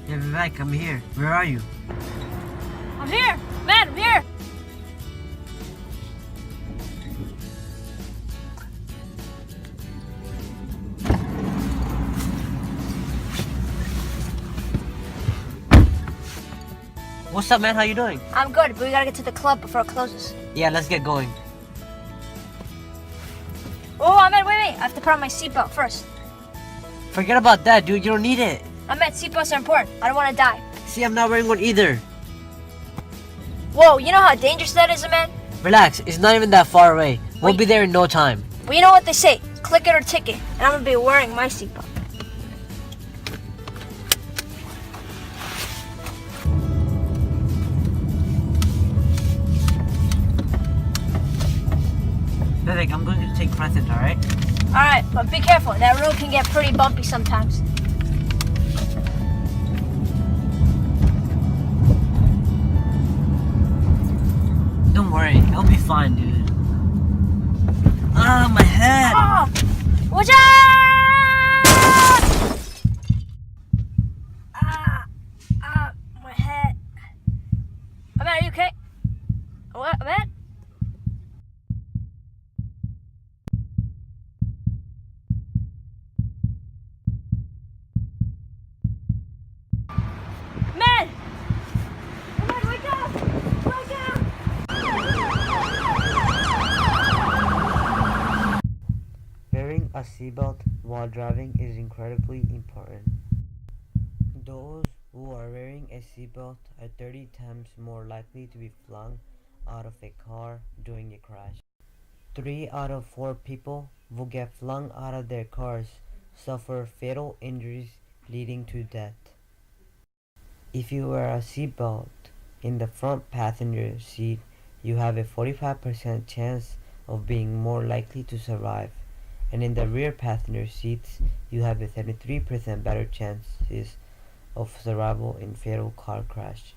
Yeah, Vivek, I'm here. Where are you? I'm here! Man, I'm here! What's up, man? How you doing? I'm good, but we gotta get to the club before it closes. Yeah, let's get going. Oh, Ahmed, wait. I have to put on my seatbelt first. Forget about that, dude. You don't need it. Ahmed, seatbelts are important. I don't want to die. See, I'm not wearing one either. Whoa, you know how dangerous that is, Ahmed? Relax. It's not even that far away. We'll be there in no time. Well, you know what they say. Click it or ticket. And I'm gonna be wearing my seatbelt. Vivek, I'm going to take precedent, alright? Alright, but be careful. That road can get pretty bumpy sometimes. Don't worry. It'll be fine, dude. Ah, my head! Oh! Watch out! My head. Ahmed, are you okay? What, Ahmed? Ahmed! Ahmed, wake up! Wake up! Wearing a seatbelt while driving is incredibly important. Those who are wearing a seatbelt are 30 times more likely to be flung out of a car during a crash. 3 out of 4 people who get flung out of their cars suffer fatal injuries leading to death. If you wear a seatbelt in the front passenger seat, you have a 45% chance of being more likely to survive, and in the rear passenger seats, you have a 73% better chances of survival in fatal car crash.